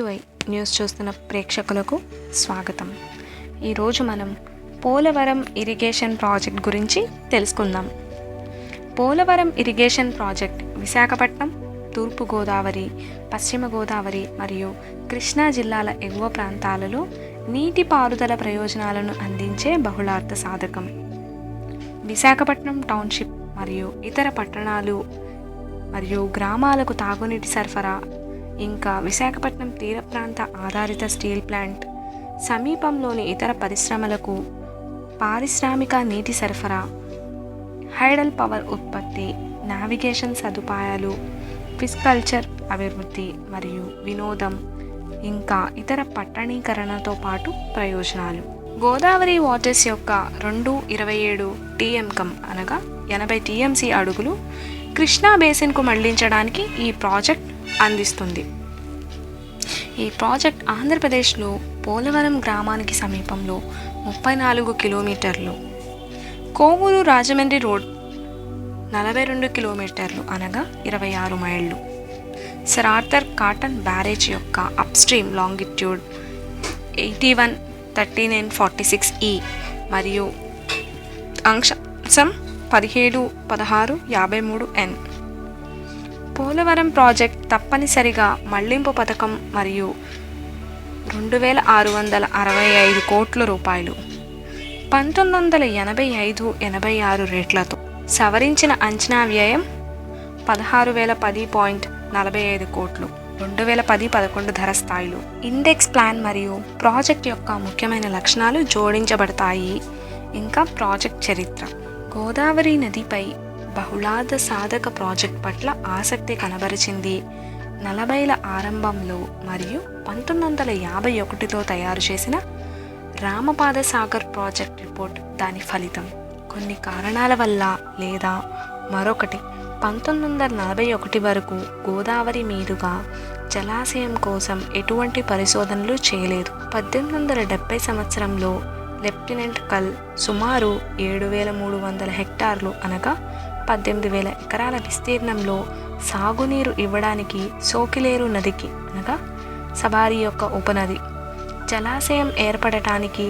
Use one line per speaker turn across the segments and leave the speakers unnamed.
I news చూస్తున్న ప్రేక్షకులకు స్వాగతం. ఈరోజు మనం పోలవరం ఇరిగేషన్ ప్రాజెక్ట్ గురించి తెలుసుకుందాం. పోలవరం ఇరిగేషన్ ప్రాజెక్ట్ విశాఖపట్నం, తూర్పుగోదావరి, పశ్చిమ గోదావరి మరియు కృష్ణా జిల్లాల ఎగువ ప్రాంతాలలో నీటిపారుదల ప్రయోజనాలను అందించే బహుళార్థ సాధకం. విశాఖపట్నం టౌన్షిప్ మరియు ఇతర పట్టణాలు మరియు గ్రామాలకు తాగునీటి సరఫరా, ఇంకా విశాఖపట్నం తీర ప్రాంత ఆధారిత స్టీల్ ప్లాంట్, సమీపంలోని ఇతర పరిశ్రమలకు పారిశ్రామిక నీటి సరఫరా, హైడల్ పవర్ ఉత్పత్తి, నావిగేషన్ సదుపాయాలు, ఫిష్-కల్చర్ అభివృద్ధి మరియు వినోదం, ఇంకా ఇతర పట్టణీకరణతో పాటు ప్రయోజనాలు. గోదావరి వాటర్స్ యొక్క 227 టీఎంకం అనగా 80 టీఎంసీ అడుగులు కృష్ణా బేసిన్కు మళ్లించడానికి ఈ ప్రాజెక్ట్ అందిస్తుంది. ఈ ప్రాజెక్ట్ ఆంధ్రప్రదేశ్లో పోలవరం గ్రామానికి సమీపంలో 34 కిలోమీటర్లు, కోవూరు రాజమండ్రి రోడ్ 42 కిలోమీటర్లు అనగా 26 మైళ్ళు, సర్ ఆర్థర్ కాటన్ బ్యారేజ్ యొక్క అప్స్ట్రీమ్ లాంగిట్యూడ్ 813946E మరియు అంశం 171653N. పోలవరం ప్రాజెక్ట్ తప్పనిసరిగా మళ్లింపు పథకం మరియు 2665 కోట్ల రూపాయలు 1985-86 రేట్లతో సవరించిన అంచనా వ్యయం 16,010.45 కోట్లు 2010-11 ధర స్థాయిలు. ఇండెక్స్ ప్లాన్ మరియు ప్రాజెక్ట్ యొక్క ముఖ్యమైన లక్షణాలు జోడించబడతాయి. ఇంకా ప్రాజెక్ట్ చరిత్ర. గోదావరి నదిపై బహుళార్థ సాధక ప్రాజెక్ట్ పట్ల ఆసక్తి కనబరిచింది 40ల ఆరంభంలో మరియు 1951లో తయారు చేసిన రామపాద సాగర్ ప్రాజెక్ట్ రిపోర్ట్ దాని ఫలితం. కొన్ని కారణాల వల్ల లేదా మరొకటి 1941 వరకు గోదావరి మీదుగా జలాశయం కోసం ఎటువంటి పరిశోధనలు చేయలేదు. 1870 సంవత్సరంలో లెఫ్టినెంట్ కల్ సుమారు 7,300 హెక్టార్లు అనగా 18,000 ఎకరాల విస్తీర్ణంలో సాగునీరు ఇవ్వడానికి సోకిలేరు నదికి అనగా సబారి యొక్క ఉపనది జలాశయం ఏర్పడటానికి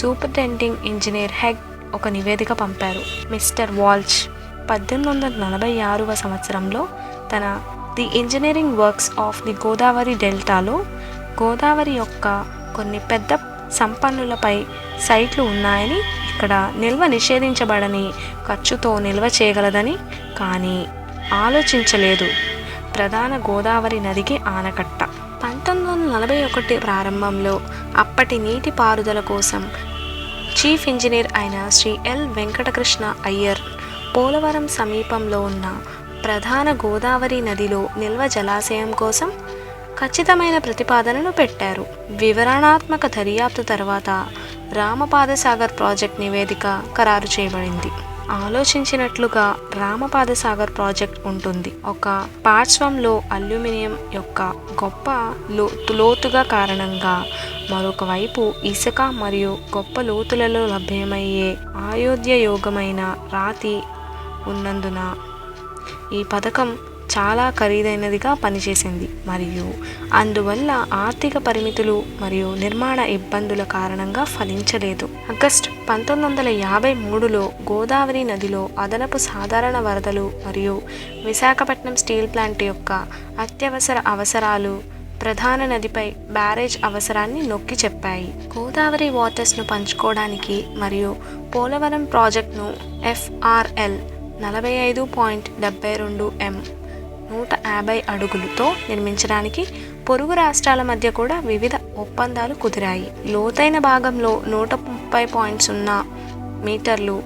సూపరింటెండింగ్ ఇంజనీర్ హెగ్ ఒక నివేదిక పంపారు. మిస్టర్ వాల్చ్ 1846వ సంవత్సరంలో తన the engineering works of the Godavari డెల్టాలో గోదావరి యొక్క కొన్ని పెద్ద సంపన్నులపై సైట్లు ఉన్నాయని, ఇక్కడ నిల్వ నిషేధించబడని ఖర్చుతో నిల్వ చేయగలదని కానీ ఆలోచించలేదు. ప్రధాన గోదావరి నదికి ఆనకట్ట. 1941 ప్రారంభంలో అప్పటి నీటిపారుదల కోసం చీఫ్ ఇంజనీర్ అయిన శ్రీ ఎల్ వెంకటకృష్ణ అయ్యర్ పోలవరం సమీపంలో ఉన్న ప్రధాన గోదావరి నదిలో నిల్వ జలాశయం కోసం ఖచ్చితమైన ప్రతిపాదనను పెట్టారు. వివరణాత్మక దర్యాప్తు తర్వాత రామపాదసాగర్ ప్రాజెక్ట్ నివేదిక ఖరారు చేయబడింది. ఆలోచించినట్లుగా రామపాదసాగర్ ప్రాజెక్ట్ ఉంటుంది. ఒక పార్శ్వంలో అల్యూమినియం యొక్క గొప్ప లోతుగా కారణంగా మరొక వైపు ఇసుక మరియు గొప్ప లోతులలో లభ్యమయ్యే ఆయోధ్యయోగమైన రాతి ఉన్నందున ఈ పథకం చాలా ఖరీదైనదిగా పనిచేసింది మరియు అందువల్ల ఆర్థిక పరిమితులు మరియు నిర్మాణ ఇబ్బందుల కారణంగా ఫలించలేదు. ఆగస్టు 1953లో గోదావరి నదిలో అదనపు సాధారణ వరదలు మరియు విశాఖపట్నం స్టీల్ ప్లాంట్ యొక్క అత్యవసర అవసరాలు ప్రధాన నదిపై బ్యారేజ్ అవసరాన్ని నొక్కి చెప్పాయి. గోదావరి వాటర్స్ను పంచుకోవడానికి మరియు పోలవరం ప్రాజెక్టును FRL 45.72M 150 అడుగులతో నిర్మించడానికి పొరుగు రాష్ట్రాల మధ్య కూడా వివిధ ఒప్పందాలు కుదిరాయి. లోతైన భాగంలో 130.0 మీటర్లు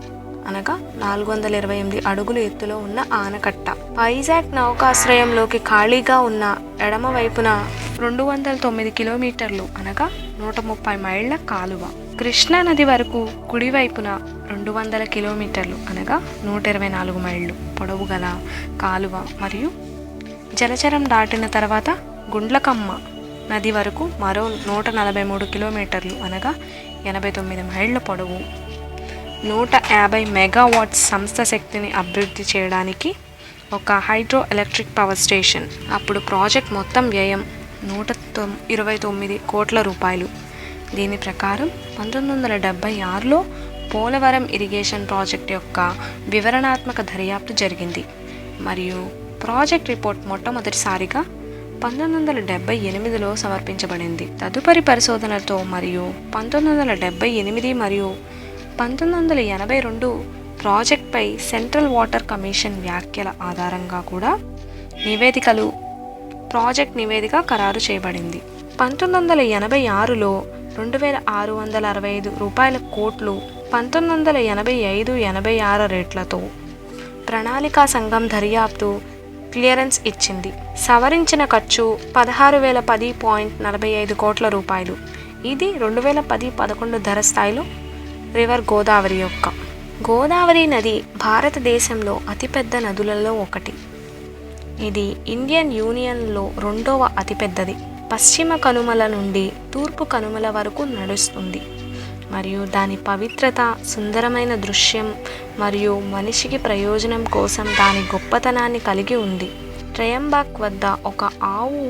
అనగా 428 అడుగులు ఎత్తులో ఉన్న ఆనకట్ట. వైజాగ్ నౌకాశ్రయంలోకి ఖాళీగా ఉన్న ఎడమ వైపున 209 కిలోమీటర్లు అనగా 130 మైళ్ళ కాలువ. కృష్ణా నది వరకు కుడివైపున 200 కిలోమీటర్లు అనగా 124 మైళ్ళు పొడవు గల కాలువ మరియు జలచరం దాటిన తర్వాత గుండ్లకమ్మ నది వరకు మరో 143 కిలోమీటర్లు అనగా 89 మైళ్ళ పొడవు 150 మెగావాట్స్ సంస్థ శక్తిని అభివృద్ధి చేయడానికి ఒక హైడ్రో ఎలక్ట్రిక్ పవర్ స్టేషన్. అప్పుడు ప్రాజెక్ట్ మొత్తం వ్యయం 129 కోట్ల రూపాయలు. దీని ప్రకారం 1976లో పోలవరం ఇరిగేషన్ ప్రాజెక్ట్ యొక్క వివరణాత్మక దర్యాప్తు జరిగింది మరియు ప్రాజెక్ట్ రిపోర్ట్ మొట్టమొదటిసారిగా 1978లో సమర్పించబడింది. తదుపరి పరిశోధనలతో మరియు 1978 మరియు 1982 ప్రాజెక్ట్పై సెంట్రల్ వాటర్ కమిషన్ వ్యాఖ్యల ఆధారంగా కూడా ప్రాజెక్ట్ నివేదిక ఖరారు చేయబడింది. 1986లో 2665 రూపాయల కోట్లు 1985-86 రేట్లతో ప్రణాళికా సంఘం దర్యాప్తు క్లియరెన్స్ ఇచ్చింది. సవరించిన ఖర్చు 16,010.45 కోట్ల రూపాయలు. ఇది 2010-11 ధర స్థాయిలో రివర్ గోదావరి నది భారతదేశంలో అతిపెద్ద నదులలో ఒకటి. ఇది ఇండియన్ యూనియన్లో 2వ అతిపెద్దది. పశ్చిమ కనుమల నుండి తూర్పు కనుమల వరకు నడుస్తుంది మరియు దాని పవిత్రత, సుందరమైన దృశ్యం మరియు మనిషికి ప్రయోజనం కోసం దాని గొప్పతనాన్ని కలిగి ఉంది. ట్రయంబక్ వద్ద ఒక ఆవు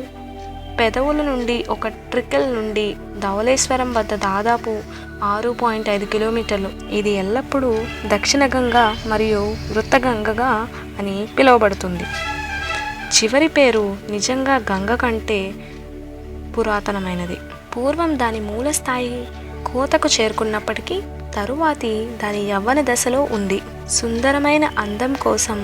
పెదవుల నుండి ఒక ట్రికల్ నుండి ధవళేశ్వరం వద్ద దాదాపు 6.5 కిలోమీటర్లు. ఇది ఎల్లప్పుడూ దక్షిణ గంగా మరియు వృత్తగంగగా అని పిలువబడుతుంది. చివరి పేరు నిజంగా గంగ కంటే పురాతనమైనది. పూర్వం దాని మూల స్థాయి కోతకు చేరుకున్నప్పటికీ తరువాతి దాని యవ్వన దశలో ఉంది. సుందరమైన అందం కోసం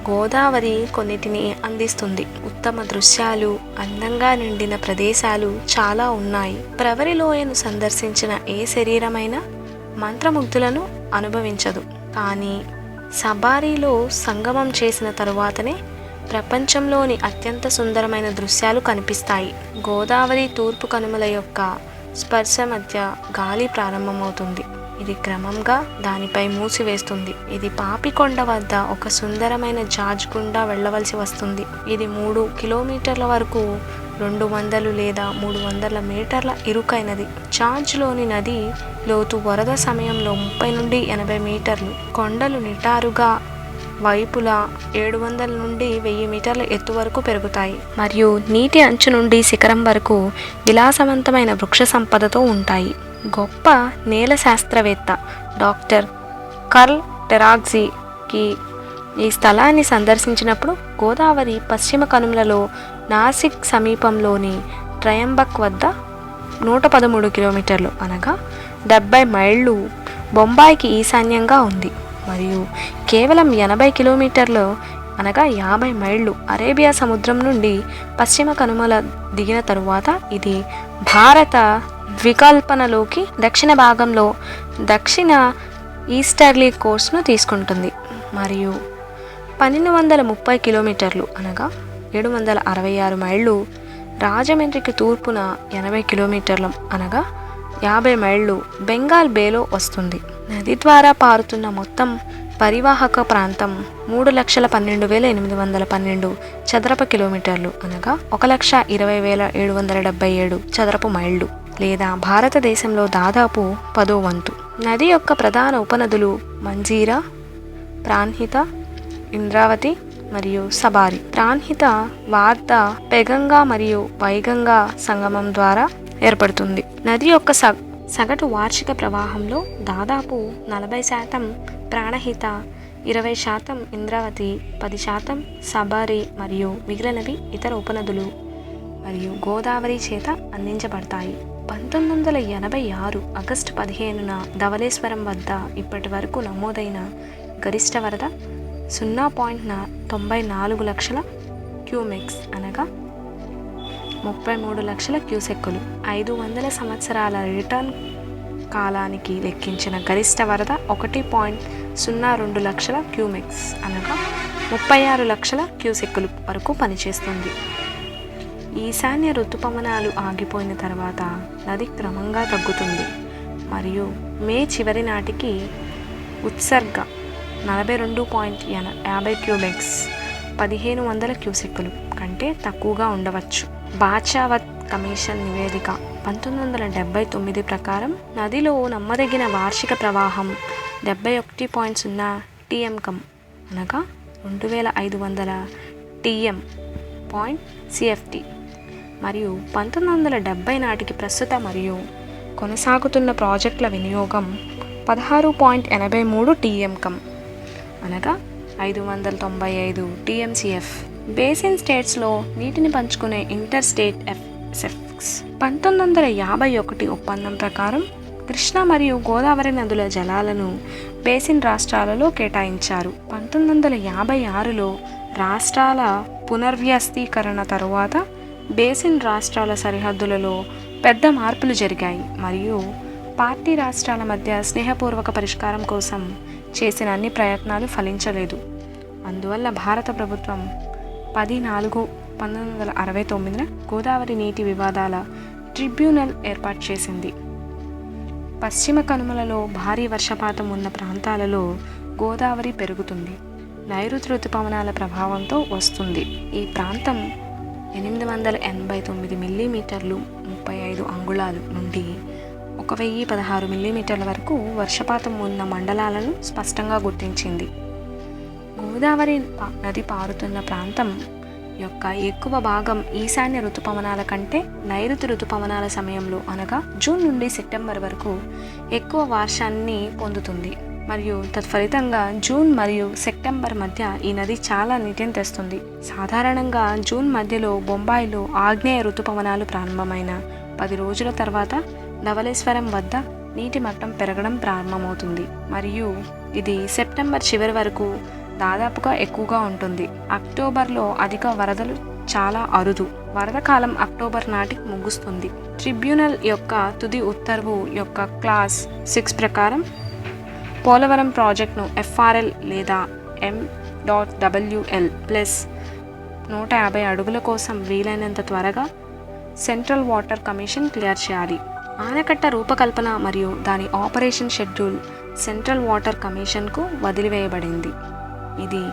గోదావరి కొన్నిటిని అందిస్తుంది. ఉత్తమ దృశ్యాలు, అందంగా నిండిన ప్రదేశాలు చాలా ఉన్నాయి. ప్రవరి లోయను సందర్శించిన ఏ శరీరమైనా మంత్రముగ్ధులను అనుభవించదు. కానీ సబారీలో సంగమం చేసిన తరువాతనే ప్రపంచంలోని అత్యంత సుందరమైన దృశ్యాలు కనిపిస్తాయి. గోదావరి తూర్పు కనుమల యొక్క స్పర్శ మధ్య గాలి ప్రారంభమవుతుంది. ఇది క్రమంగా దానిపై మూసివేస్తుంది. ఇది పాపికొండ వద్ద ఒక సుందరమైన జార్జ్ గుండా వెళ్ళవలసి వస్తుంది. ఇది 3 కిలోమీటర్ల వరకు 200 లేదా 300 మీటర్ల ఇరుకైనది. జార్జ్లోని నది లోతు వరద సమయంలో 30 నుండి 80 మీటర్లు. కొండలు నిటారుగా వైపులా 700 నుండి 1000 మీటర్ల ఎత్తు వరకు పెరుగుతాయి మరియు నీటి అంచు నుండి శిఖరం వరకు విలాసవంతమైన వృక్ష సంపదతో ఉంటాయి. గొప్ప నేల శాస్త్రవేత్త డాక్టర్ కర్ల్ టెరాగ్జీకి ఈ స్థలాన్ని సందర్శించినప్పుడు గోదావరి పశ్చిమ కనుమలలో నాసిక్ సమీపంలోని ట్రయంబక్ వద్ద 113 కిలోమీటర్లు అనగా 70 మైళ్ళు బొంబాయికి ఈశాన్యంగా ఉంది మరియు కేవలం 80 కిలోమీటర్లు అనగా 50 మైళ్ళు అరేబియా సముద్రం నుండి పశ్చిమ కనుమల దిగిన తరువాత ఇది భారత ద్వీపకల్పనలోకి దక్షిణ భాగంలో దక్షిణ ఈస్టర్లీ కోర్స్ను తీసుకుంటుంది మరియు 1230 కిలోమీటర్లు అనగా 766 మైళ్ళు రాజమండ్రికి తూర్పున 80 కిలోమీటర్లు అనగా 50 మైళ్ళు బెంగాల్ బేలో వస్తుంది. నది ద్వారా పారుతున్న మొత్తం పరివాహక ప్రాంతం 3,12,812 చదరపు కిలోమీటర్లు అనగా 1,20,777 చదరపు మైళ్ళు లేదా భారతదేశంలో దాదాపు 10వ వంతు. నది యొక్క ప్రధాన ఉపనదులు మంజీరా, ప్రాణ్హిత, ఇంద్రావతి మరియు సబారి. ప్రాణ్హిత వార్ధ, పెగంగా మరియు వైగంగా సంగమం ద్వారా ఏర్పడుతుంది. నది యొక్క సగటు వార్షిక ప్రవాహంలో దాదాపు 40% ప్రాణహిత, 20% ఇంద్రావతి, 10% సబారి మరియు మిగిలినవి ఇతర ఉపనదులు మరియు గోదావరి చేత అందించబడతాయి. 1986 ఆగస్టు 15న ధవళేశ్వరం వద్ద ఇప్పటి వరకు నమోదైన గరిష్ట వరద 0.94 లక్షల క్యూమెక్స్ అనగా 33 లక్షల క్యూసెక్కులు. 500 సంవత్సరాల రిటర్న్ కాలానికి లెక్కించిన గరిష్ట వరద 1.02 లక్షల క్యూమెక్స్ అనగా 36 లక్షల క్యూసెక్కులు వరకు పనిచేస్తుంది. ఈశాన్య ఋతుపవనాలు ఆగిపోయిన తర్వాత నది క్రమంగా తగ్గుతుంది మరియు మే చివరి నాటికి ఉత్సర్గ 42.50 క్యూమెక్స్ 1500 క్యూసెక్కులు కంటే తక్కువగా ఉండవచ్చు. బాచావత్ కమిషన్ నివేదిక 1979 ప్రకారం నదిలో నమ్మదగిన వార్షిక ప్రవాహం 71.0 TMకం అనగా 2500 TM CFT. మరియు 1970 నాటికి ప్రస్తుత మరియు కొనసాగుతున్న ప్రాజెక్టుల వినియోగం 16.83 టీఎంకం అనగా 595 టీఎంసీఎఫ్. బేసిన్ స్టేట్స్లో నీటిని పంచుకునే ఇంటర్ స్టేట్ ఎఫ్ఎస్ఎఫ్స్ 1951 ఒప్పందం ప్రకారం కృష్ణా మరియు గోదావరి నదుల జలాలను బేసిన్ రాష్ట్రాలలో కేటాయించారు. 1956లో రాష్ట్రాల పునర్వ్యవస్థీకరణ తరువాత బేసిన్ రాష్ట్రాల సరిహద్దులలో పెద్ద మార్పులు జరిగాయి మరియు పార్టీ రాష్ట్రాల మధ్య స్నేహపూర్వక పరిష్కారం కోసం చేసిన అన్ని ప్రయత్నాలు ఫలించలేదు. అందువల్ల భారత ప్రభుత్వం 10/4/1969 గోదావరి నీటి వివాదాల ట్రిబ్యునల్ ఏర్పాటు చేసింది. పశ్చిమ కనుమలలో భారీ వర్షపాతం ఉన్న ప్రాంతాలలో గోదావరి పెరుగుతుంది. నైరుతి ఋతుపవనాల ప్రభావంతో వస్తుంది. ఈ ప్రాంతం 889 మిల్లీమీటర్లు 35 అంగుళాలు నుండి 1016 మిల్లీమీటర్ల వరకు వర్షపాతం ఉన్న మండలాలను స్పష్టంగా గుర్తించింది. గోదావరి నది పారుతున్న ప్రాంతం యొక్క ఎక్కువ భాగం ఈశాన్య ఋతుపవనాల కంటే నైరుతి ఋతుపవనాల సమయంలో అనగా జూన్ నుండి సెప్టెంబర్ వరకు ఎక్కువ వర్షాన్ని పొందుతుంది మరియు తత్ఫలితంగా జూన్ మరియు సెప్టెంబర్ మధ్య ఈ నది చాలా నీటిని తెస్తుంది. సాధారణంగా జూన్ మధ్యలో బొంబాయిలో ఆగ్నేయ ఋతుపవనాలు ప్రారంభమైన 10 రోజుల తర్వాత ధవళేశ్వరం వద్ద నీటి మట్టం పెరగడం ప్రారంభమవుతుంది మరియు ఇది సెప్టెంబర్ చివరి వరకు దాదాపుగా ఎక్కువగా ఉంటుంది. అక్టోబర్లో అధిక వరదలు చాలా అరుదు. వరద కాలం అక్టోబర్ నాటికి ముగుస్తుంది. ట్రిబ్యునల్ యొక్క తుది ఉత్తర్వు యొక్క క్లాస్ 6 ప్రకారం పోలవరం ప్రాజెక్టును ఎఫ్ఆర్ఎల్ లేదా M.WL ప్లస్ 150 అడుగుల కోసం వీలైనంత త్వరగా సెంట్రల్ వాటర్ కమిషన్ క్లియర్ చేయాలి. ఆనకట్ట రూపకల్పన మరియు దాని ఆపరేషన్ షెడ్యూల్ సెంట్రల్ వాటర్ కమిషన్కు వదిలివేయబడింది. ఇది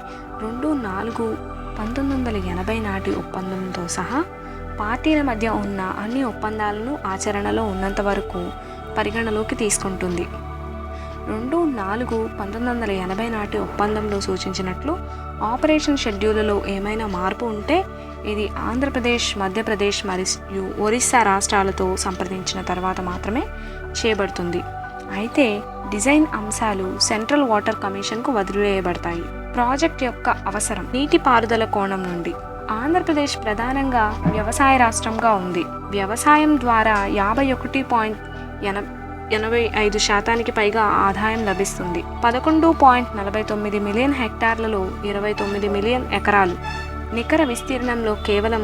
2/4/1980 నాటి ఒప్పందంతో సహా పార్టీల మధ్య ఉన్న అన్ని ఒప్పందాలను ఆచరణలో ఉన్నంత వరకు పరిగణలోకి తీసుకుంటుంది. 2/4/1980 నాటి ఒప్పందంలో సూచించినట్లు ఆపరేషన్ షెడ్యూల్లో ఏమైనా మార్పు ఉంటే ఇది ఆంధ్రప్రదేశ్, మధ్యప్రదేశ్ మరియు ఒరిస్సా రాష్ట్రాలతో సంప్రదించిన తర్వాత మాత్రమే చేయబడుతుంది. అయితే డిజైన్ అంశాలు సెంట్రల్ వాటర్ కమిషన్కు వదిలివేయబడతాయి. ప్రాజెక్ట్ యొక్క అవసరం నీటిపారుదల కోణం నుండి ఆంధ్రప్రదేశ్ ప్రధానంగా వ్యవసాయ రాష్ట్రంగా ఉంది. వ్యవసాయం ద్వారా 51.85% పైగా ఆదాయం లభిస్తుంది. 11.49 మిలియన్ హెక్టార్లలో 29 మిలియన్ ఎకరాలు, నికర విస్తీర్ణంలో కేవలం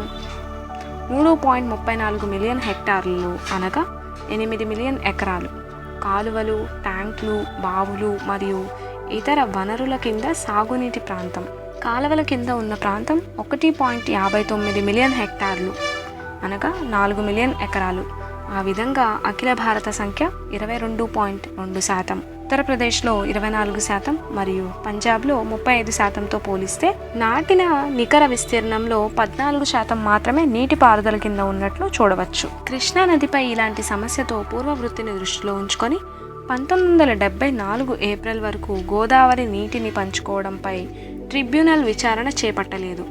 3.34 మిలియన్ హెక్టార్లలో అనగా 8 మిలియన్ ఎకరాలు కాలువలు, ట్యాంకులు, బావులు మరియు ఇతర వనరుల కింద సాగునీటి ప్రాంతం. కాలువల కింద ఉన్న ప్రాంతం 1.59 మిలియన్ హెక్టార్లు అనగా 4 మిలియన్ ఎకరాలు. ఆ విధంగా అఖిల భారత సంఖ్య 22.2%, ఉత్తరప్రదేశ్లో 24% మరియు పంజాబ్లో 35%తో పోలిస్తే నాటిన నికర విస్తీర్ణంలో 14% మాత్రమే నీటిపారుదల కింద ఉన్నట్లు చూడవచ్చు. కృష్ణా నదిపై ఇలాంటి సమస్యతో పూర్వవృత్తిని దృష్టిలో ఉంచుకొని 1974 ఏప్రిల్ వరకు గోదావరి నీటిని పంచుకోవడంపై ట్రిబ్యునల్ విచారణ చేపట్టలేదు.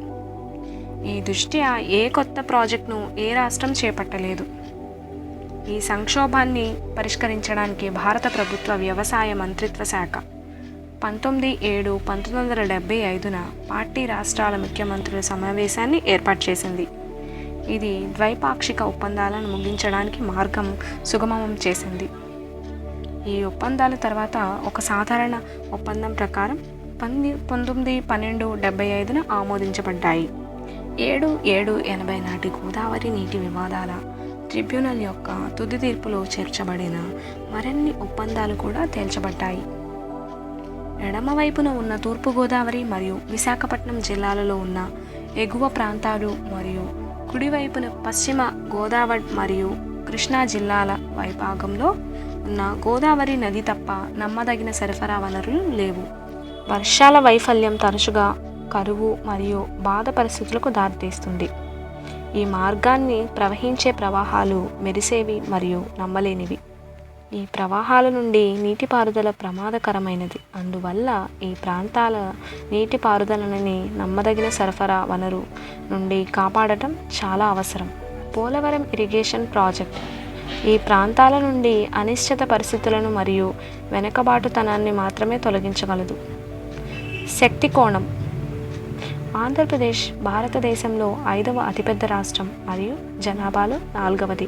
ఈ దృష్ట్యా ఏ కొత్త ప్రాజెక్టును ఏ రాష్ట్రం చేపట్టలేదు. ఈ సంక్షోభాన్ని పరిష్కరించడానికి భారత ప్రభుత్వ వ్యవసాయ మంత్రిత్వ శాఖ 19/7/1975 పార్టీ రాష్ట్రాల ముఖ్యమంత్రుల సమావేశాన్ని ఏర్పాటు చేసింది. ఇది ద్వైపాక్షిక ఒప్పందాలను ముగించడానికి మార్గం సుగమం చేసింది. ఈ ఒప్పందాల తర్వాత ఒక సాధారణ ఒప్పందం ప్రకారం 19/12/75 ఆమోదించబడ్డాయి. 7/7/80 నాటి గోదావరి నీటి వివాదాల ట్రిబ్యునల్ యొక్క తుది తీర్పులో చేర్చబడిన మరిన్ని ఒప్పందాలు కూడా తేల్చబడ్డాయి. ఎడమవైపున ఉన్న తూర్పుగోదావరి మరియు విశాఖపట్నం జిల్లాలలో ఉన్న ఎగువ ప్రాంతాలు మరియు కుడివైపున పశ్చిమ గోదావరి మరియు కృష్ణా జిల్లాల వైభాగంలో ఉన్న గోదావరి నది తప్ప నమ్మదగిన సరఫరా వనరులు లేవు. వర్షాల వైఫల్యం తరచుగా కరువు మరియు బాధ పరిస్థితులకు దారితీస్తుంది. ఈ మార్గాన్ని ప్రవహించే ప్రవాహాలు మెరిసేవి మరియు నమ్మలేనివి. ఈ ప్రవాహాల నుండి నీటిపారుదల ప్రమాదకరమైనది. అందువల్ల ఈ ప్రాంతాల నీటిపారుదలని నమ్మదగిన సరఫరా వనరు నుండి కాపాడటం చాలా అవసరం. పోలవరం ఇరిగేషన్ ప్రాజెక్ట్ ఈ ప్రాంతాల నుండి అనిశ్చిత పరిస్థితులను మరియు వెనుకబాటుతనాన్ని మాత్రమే తొలగించగలదు. శక్తి కోణం. ఆంధ్రప్రదేశ్ భారతదేశంలో 5వ అతిపెద్ద రాష్ట్రం మరియు జనాభాలో 4వది.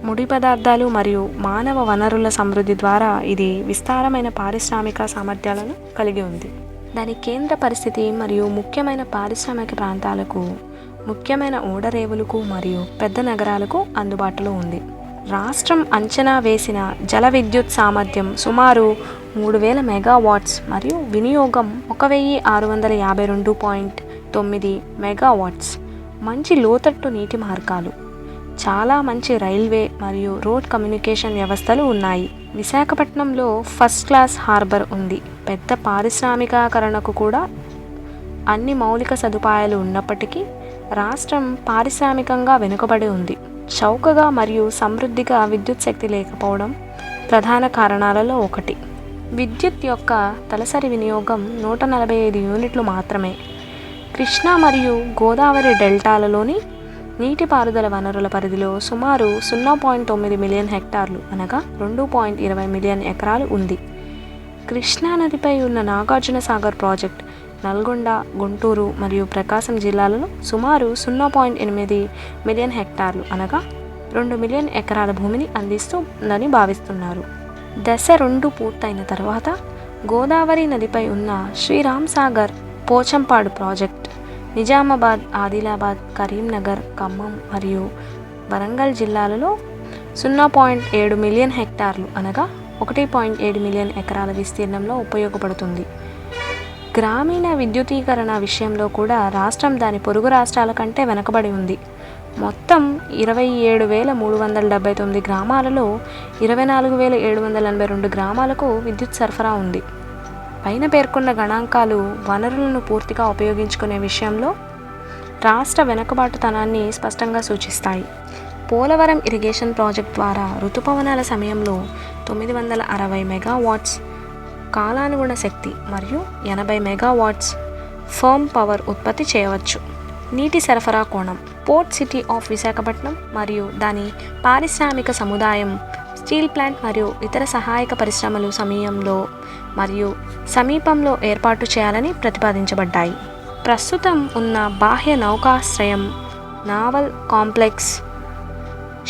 ముడి పదార్థాలు మరియు మానవ వనరుల సమృద్ధి ద్వారా ఇది విస్తారమైన పారిశ్రామిక సామర్థ్యాలను కలిగి ఉంది. దాని కేంద్ర పరిస్థితి మరియు ముఖ్యమైన పారిశ్రామిక ప్రాంతాలకు, ముఖ్యమైన ఓడరేవులకు మరియు పెద్ద నగరాలకు అందుబాటులో ఉంది. రాష్ట్రం అంచనా వేసిన జల విద్యుత్ సామర్థ్యం సుమారు 3000 మెగావాట్స్ మరియు వినియోగం 1652.9 మెగావాట్స్. మంచి లోతట్టు నీటి మార్గాలు, చాలా మంచి రైల్వే మరియు రోడ్ కమ్యూనికేషన్ వ్యవస్థలు ఉన్నాయి. విశాఖపట్నంలో ఫస్ట్ క్లాస్ హార్బర్ ఉంది. పెద్ద పారిశ్రామికీకరణకు కూడా అన్ని మౌలిక సదుపాయాలు ఉన్నప్పటికీ రాష్ట్రం పారిశ్రామికంగా వెనుకబడి ఉంది. చౌకగా మరియు సమృద్ధిగా విద్యుత్ శక్తి లేకపోవడం ప్రధాన కారణాలలో ఒకటి. విద్యుత్ యొక్క తలసరి వినియోగం 145 యూనిట్లు మాత్రమే. కృష్ణా మరియు గోదావరి డెల్టాలలోని నీటిపారుదల వనరుల పరిధిలో సుమారు 0.9 మిలియన్ హెక్టార్లు అనగా 2.20 మిలియన్ ఎకరాలు ఉంది. కృష్ణా నదిపై ఉన్న నాగార్జున సాగర్ ప్రాజెక్ట్ నల్గొండ, గుంటూరు మరియు ప్రకాశం జిల్లాలలో సుమారు 0.8 మిలియన్ హెక్టార్లు అనగా 2 మిలియన్ ఎకరాల భూమిని అందిస్తుందని భావిస్తున్నారు. దశ 2 పూర్తయిన తర్వాత గోదావరి నదిపై ఉన్న శ్రీరామ్ సాగర్ పోచంపాడు ప్రాజెక్ట్ నిజామాబాద్, ఆదిలాబాద్, కరీంనగర్, ఖమ్మం మరియు వరంగల్ జిల్లాలలో 0.7 మిలియన్ హెక్టార్లు అనగా 1.7 మిలియన్ ఎకరాల విస్తీర్ణంలో ఉపయోగపడుతుంది. గ్రామీణ విద్యుదీకరణ విషయంలో కూడా రాష్ట్రం దాని పొరుగు రాష్ట్రాల కంటే వెనుకబడి ఉంది. మొత్తం 27,379 గ్రామాలలో 24,782 గ్రామాలకు విద్యుత్ సరఫరా ఉంది. పైన పేర్కొన్న గణాంకాలు వనరులను పూర్తిగా ఉపయోగించుకునే విషయంలో రాష్ట్ర వెనుకబాటుతనాన్ని స్పష్టంగా సూచిస్తాయి. పోలవరం ఇరిగేషన్ ప్రాజెక్ట్ ద్వారా ఋతుపవనాల సమయంలో 960 మెగావాట్స్ కాలానుగుణ శక్తి మరియు 80 మెగావాట్స్ ఫర్మ్ పవర్ ఉత్పత్తి చేయవచ్చు. నీటి సరఫరా కోణం. పోర్ట్ సిటీ ఆఫ్ విశాఖపట్నం మరియు దాని పారిశ్రామిక సముదాయం, స్టీల్ ప్లాంట్ మరియు ఇతర సహాయక పరిశ్రమలు సమీపంలో ఏర్పాటు చేయాలని ప్రతిపాదించబడ్డాయి. ప్రస్తుతం ఉన్న బాహ్య నౌకాశ్రయం, నావల్ కాంప్లెక్స్,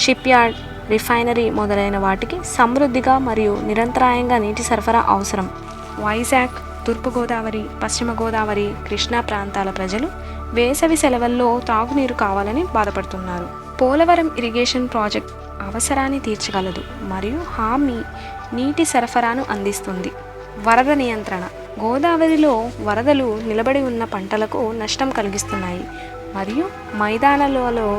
షిప్యార్డ్, రిఫైనరీ మొదలైన వాటికి సమృద్ధిగా మరియు నిరంతరాయంగా నీటి సరఫరా అవసరం. వైజాగ్, తూర్పుగోదావరి, పశ్చిమ గోదావరి, కృష్ణా ప్రాంతాల ప్రజలు వేసవి సెలవుల్లో త్రాగునీరు కావాలని బాధపడుతున్నారు. పోలవరం ఇరిగేషన్ ప్రాజెక్ట్ అవసరాన్ని తీర్చగలదు మరియు హామీ నీటి సరఫరాను అందిస్తుంది. వరద నియంత్రణ. గోదావరిలో వరదలు నిలబడి ఉన్న పంటలకు నష్టం కలిగిస్తున్నాయి మరియు మైదానాలలో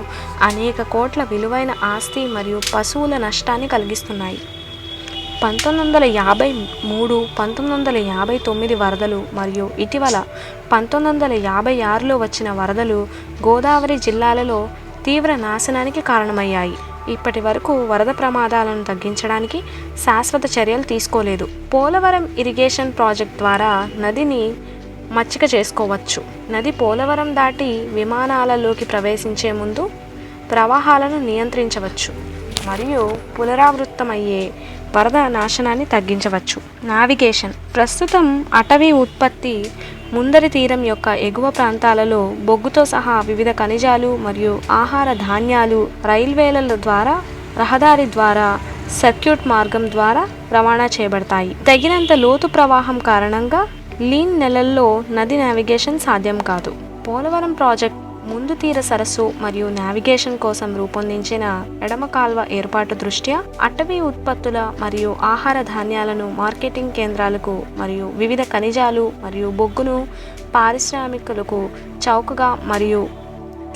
అనేక కోట్ల విలువైన ఆస్తి మరియు పశువుల నష్టాన్ని కలిగిస్తున్నాయి. 1953, 1959 వరదలు మరియు ఇటీవల 1956లో వచ్చిన వరదలు గోదావరి జిల్లాలలో తీవ్ర నాశనానికి కారణమయ్యాయి. ఇప్పటి వరకు వరద ప్రమాదాలను తగ్గించడానికి శాశ్వత చర్యలు తీసుకోలేదు. పోలవరం ఇరిగేషన్ ప్రాజెక్ట్ ద్వారా నదిని మచ్చిక చేసుకోవచ్చు. నది పోలవరం దాటి విమానాలలోకి ప్రవేశించే ముందు ప్రవాహాలను నియంత్రించవచ్చు మరియు పునరావృతమయ్యే వరద నాశనాన్ని తగ్గించవచ్చు. నావిగేషన్. ప్రస్తుతం అటవీ ఉత్పత్తి ముందరి తీరం యొక్క ఎగువ ప్రాంతాలలో బొగ్గుతో సహా వివిధ ఖనిజాలు మరియు ఆహార ధాన్యాలు రైల్వేల ద్వారా, రహదారి ద్వారా, సర్క్యూట్ మార్గం ద్వారా రవాణా చేయబడతాయి. తగినంత లోతు ప్రవాహం కారణంగా లీన్ నెలల్లో నది నావిగేషన్ సాధ్యం కాదు. పోలవరం ప్రాజెక్ట్ ముందు తీర సరస్సు మరియు నావిగేషన్ కోసం రూపొందించిన ఎడమ కాల్వ ఏర్పాటు దృష్ట్యా అటవీ ఉత్పత్తుల మరియు ఆహార ధాన్యాలను మార్కెటింగ్ కేంద్రాలకు మరియు వివిధ ఖనిజాలు మరియు బొగ్గును పారిశ్రామికులకు చౌకగా మరియు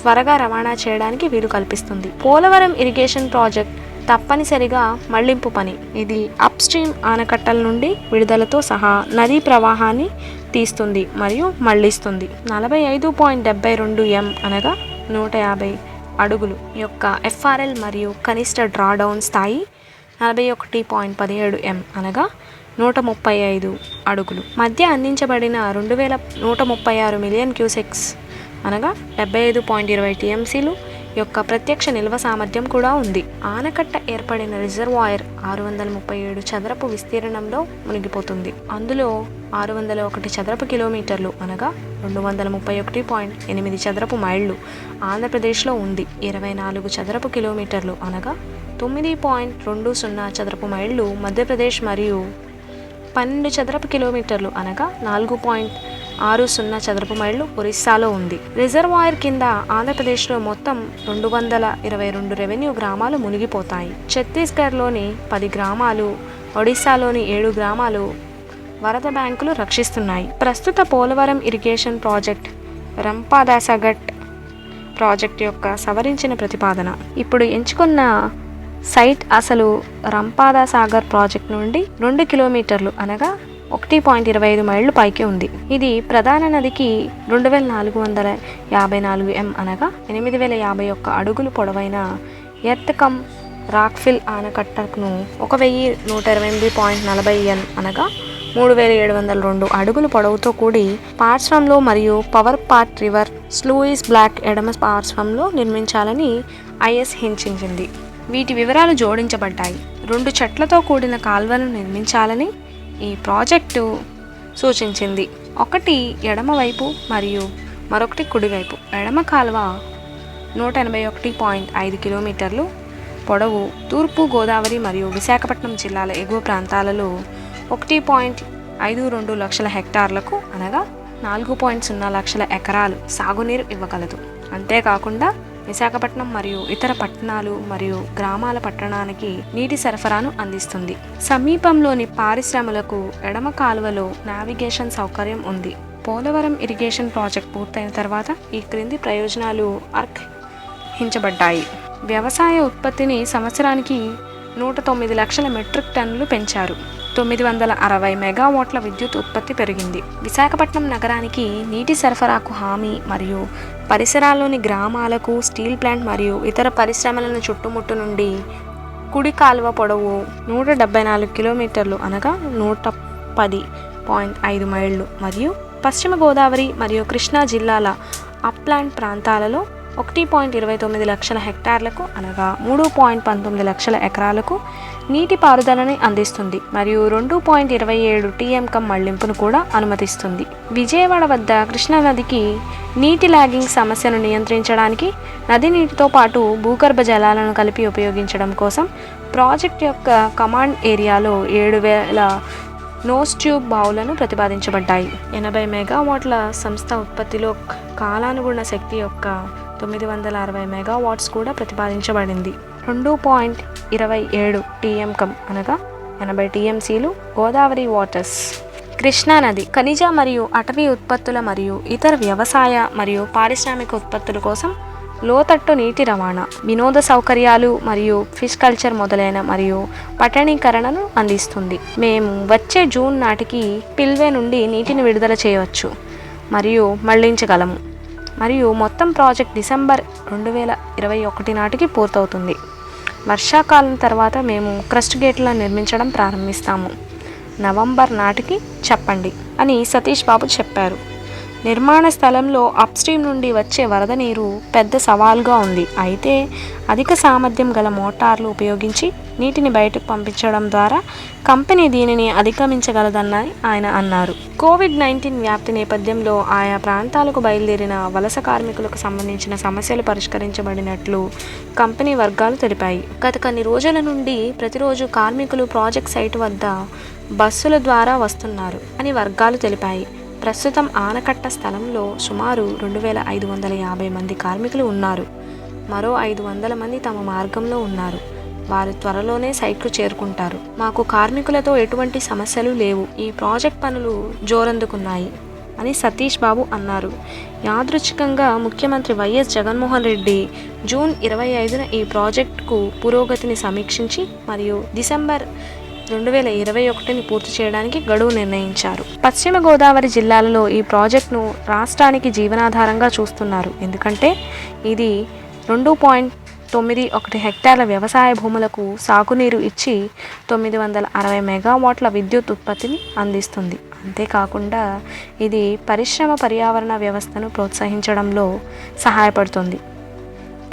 త్వరగా రవాణా చేయడానికి వీలు కల్పిస్తుంది. పోలవరం ఇరిగేషన్ ప్రాజెక్ట్ తప్పనిసరిగా మళ్లింపు పని. ఇది అప్ స్ట్రీమ్ ఆనకట్టల నుండి విడుదలతో సహా నదీ ప్రవాహాన్ని తీస్తుంది మరియు మళ్లిస్తుంది. 45.72 m అనగా 150 అడుగులు యొక్క FRL మరియు కనిష్ట డ్రాడౌన్ స్థాయి 41.17 m అనగా 135 అడుగులు మధ్య అందించబడిన 2136 మిలియన్ క్యూసెక్స్ అనగా 75.20 TMCలు యొక్క ప్రత్యక్ష నిల్వ సామర్థ్యం కూడా ఉంది. ఆనకట్ట ఏర్పడిన రిజర్వాయర్ 637 చదరపు విస్తీర్ణంలో మునిగిపోతుంది. అందులో 601 చదరపు కిలోమీటర్లు అనగా 231.8 చదరపు మైళ్ళు ఆంధ్రప్రదేశ్లో ఉంది. 24 చదరపు కిలోమీటర్లు అనగా 9.20 చదరపు మైళ్ళు మధ్యప్రదేశ్ మరియు 12 చదరపు కిలోమీటర్లు అనగా 4.60 చదరపు మైళ్ళు ఒరిస్సాలో ఉంది. రిజర్వాయర్ కింద ఆంధ్రప్రదేశ్లో మొత్తం 222 రెవెన్యూ గ్రామాలు మునిగిపోతాయి. ఛత్తీస్గఢ్లోని 10 గ్రామాలు, ఒడిశాలోని 7 గ్రామాలు వరద బ్యాంకులు రక్షిస్తున్నాయి. ప్రస్తుత పోలవరం ఇరిగేషన్ ప్రాజెక్ట్ రంపదాసగట్ ప్రాజెక్ట్ యొక్క సవరించిన ప్రతిపాదన. ఇప్పుడు ఎంచుకున్న సైట్ అసలు రంపదాసాగర్ ప్రాజెక్ట్ నుండి 2 కిలోమీటర్లు అనగా 1.25 మైళ్ళు పైకి ఉంది. ఇది ప్రధాన నదికి 2454 m అనగా 8051 అడుగులు పొడవైన ఎర్త్ కమ్ రాక్ఫిల్ ఆనకట్టను 1128.40 n అనగా 3702 అడుగులు పొడవుతో కూడి పార్శ్వంలో మరియు power part river sluice block ఎడమ పార్శ్వంలో నిర్మించాలని ఐఎస్ హెచ్చించింది. వీటి వివరాలు జోడించబడ్డాయి. 2 చెట్లతో కూడిన కాల్వలను నిర్మించాలని ఈ ప్రాజెక్టు సూచించింది. ఒకటి ఎడమవైపు మరియు మరొకటి కుడివైపు. ఎడమ కాల్వ 181.5 కిలోమీటర్లు పొడవు తూర్పు గోదావరి మరియు విశాఖపట్నం జిల్లాల ఎగువ ప్రాంతాలలో 1.52 లక్షల హెక్టార్లకు అనగా 4.0 లక్షల ఎకరాలు సాగునీరు ఇవ్వగలదు. అంతేకాకుండా విశాఖపట్నం మరియు ఇతర పట్టణాలు మరియు గ్రామాల పట్టణానికి నీటి సరఫరాను అందిస్తుంది. సమీపంలోని పరిశ్రమలకు ఎడమ కాలువలో నావిగేషన్ సౌకర్యం ఉంది. పోలవరం ఇరిగేషన్ ప్రాజెక్ట్ పూర్తయిన తర్వాత ఈ క్రింది ప్రయోజనాలు అర్హించబడ్డాయి. వ్యవసాయ ఉత్పత్తిని సంవత్సరానికి 109 లక్షల మెట్రిక్ టన్నులు పెంచారు. 960 మెగావాట్ల విద్యుత్ ఉత్పత్తి పెరిగింది. విశాఖపట్నం నగరానికి నీటి సరఫరాకు హామీ మరియు పరిసరాల్లోని గ్రామాలకు స్టీల్ ప్లాంట్ మరియు ఇతర పరిశ్రమలను చుట్టుముట్టు నుండి కుడి కాలువ పొడవు 174 కిలోమీటర్లు అనగా 110.5 మైళ్ళు మరియు పశ్చిమ గోదావరి మరియు కృష్ణా జిల్లాల అప్లాండ్ ప్రాంతాలలో 1.29 లక్షల హెక్టార్లకు అనగా 3.19 లక్షల ఎకరాలకు నీటి పారుదలని అందిస్తుంది మరియు 2.27 టీఎంకం మళ్లింపును కూడా అనుమతిస్తుంది. విజయవాడ వద్ద కృష్ణా నదికి నీటి లాగింగ్ సమస్యను నియంత్రించడానికి నది నీటితో పాటు భూగర్భ జలాలను కలిపి ఉపయోగించడం కోసం ప్రాజెక్ట్ యొక్క కమాండ్ ఏరియాలో 7000 నోస్ ట్యూబ్ బావులను ప్రతిపాదించబడ్డాయి. 80 మెగావాట్ల సంస్థ ఉత్పత్తిలో కాలానుగుణ శక్తి యొక్క 960 మెగావాట్స్ కూడా ప్రతిపాదించబడింది. 2.27 టీఎంకం అనగా 80 టీఎంసీలు గోదావరి వాటర్స్. కృష్ణా నది ఖనిజ మరియు అటవీ ఉత్పత్తుల మరియు ఇతర వ్యవసాయ మరియు పారిశ్రామిక ఉత్పత్తుల కోసం లోతట్టు నీటి రవాణా, వినోద సౌకర్యాలు మరియు ఫిష్ కల్చర్ మొదలైన మరియు పట్టణీకరణను అందిస్తుంది. మేము వచ్చే జూన్ నాటికి పిల్వే నుండి నీటిని విడుదల చేయవచ్చు మరియు మళ్లించగలము మరియు మొత్తం ప్రాజెక్ట్ డిసెంబర్ 2021 నాటికి పూర్తవుతుంది. వర్షాకాలం తర్వాత మేము క్రస్ట్ గేట్లను నిర్మించడం ప్రారంభిస్తాము. నవంబర్ నాటికి చెప్పండి అని సతీష్ బాబు చెప్పారు. నిర్మాణ స్థలంలో అప్స్ట్రీమ్ నుండి వచ్చే వరద నీరు పెద్ద సవాల్గా ఉంది. అయితే అధిక సామర్థ్యం గల మోటార్లు ఉపయోగించి నీటిని బయటకు పంపించడం ద్వారా కంపెనీ దీనిని అధిగమించగలదని ఆయన అన్నారు. కోవిడ్-19 వ్యాప్తి నేపథ్యంలో ఆయా ప్రాంతాలకు బయలుదేరిన వలస కార్మికులకు సంబంధించిన సమస్యలు పరిష్కరించబడినట్లు కంపెనీ వర్గాలు తెలిపాయి. గత కొన్ని రోజుల నుండి ప్రతిరోజు కార్మికులు ప్రాజెక్ట్ సైట్ వద్ద బస్సుల ద్వారా వస్తున్నారు అని వర్గాలు తెలిపాయి. ప్రస్తుతం ఆనకట్ట స్థలంలో సుమారు 2550 మంది కార్మికులు ఉన్నారు. మరో 500 మంది తమ మార్గంలో ఉన్నారు. వారు త్వరలోనే సైట్కు చేరుకుంటారు. మాకు కార్మికులతో ఎటువంటి సమస్యలు లేవు. ఈ ప్రాజెక్ట్ పనులు జోరందుకున్నాయి అని సతీష్ బాబు అన్నారు. యాదృచ్ఛికంగా ముఖ్యమంత్రి వైఎస్ జగన్మోహన్ రెడ్డి జూన్ 25న ఈ ప్రాజెక్టుకు పురోగతిని సమీక్షించి మరియు డిసెంబర్ 2021ని పూర్తి చేయడానికి గడువు నిర్ణయించారు. పశ్చిమ గోదావరి జిల్లాలలో ఈ ప్రాజెక్టును రాష్ట్రానికి జీవనాధారంగా చూస్తున్నారు. ఎందుకంటే ఇది 2.91 హెక్టార్ల వ్యవసాయ భూములకు సాగునీరు ఇచ్చి 960 మెగావాట్ల విద్యుత్ ఉత్పత్తిని అందిస్తుంది. అంతేకాకుండా ఇది పరిశ్రమ పర్యావరణ వ్యవస్థను ప్రోత్సహించడంలో సహాయపడుతుంది.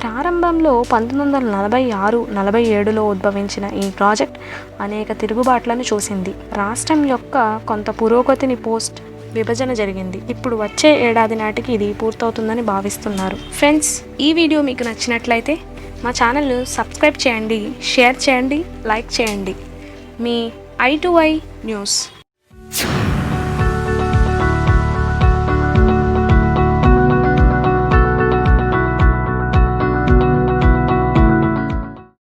ప్రారంభంలో 1946-47లో ఉద్భవించిన ఈ ప్రాజెక్ట్ అనేక తిరుగుబాట్లను చూసింది. రాష్ట్రం యొక్క కొంత పురోగతిని పోస్ట్ విభజన జరిగింది. ఇప్పుడు వచ్చే ఏడాది నాటికి ఇది పూర్తవుతుందని భావిస్తున్నారు. ఫ్రెండ్స్, ఈ వీడియో మీకు నచ్చినట్లయితే మా ఛానల్ను సబ్స్క్రైబ్ చేయండి, షేర్ చేయండి, లైక్ చేయండి. మీ I2I న్యూస్.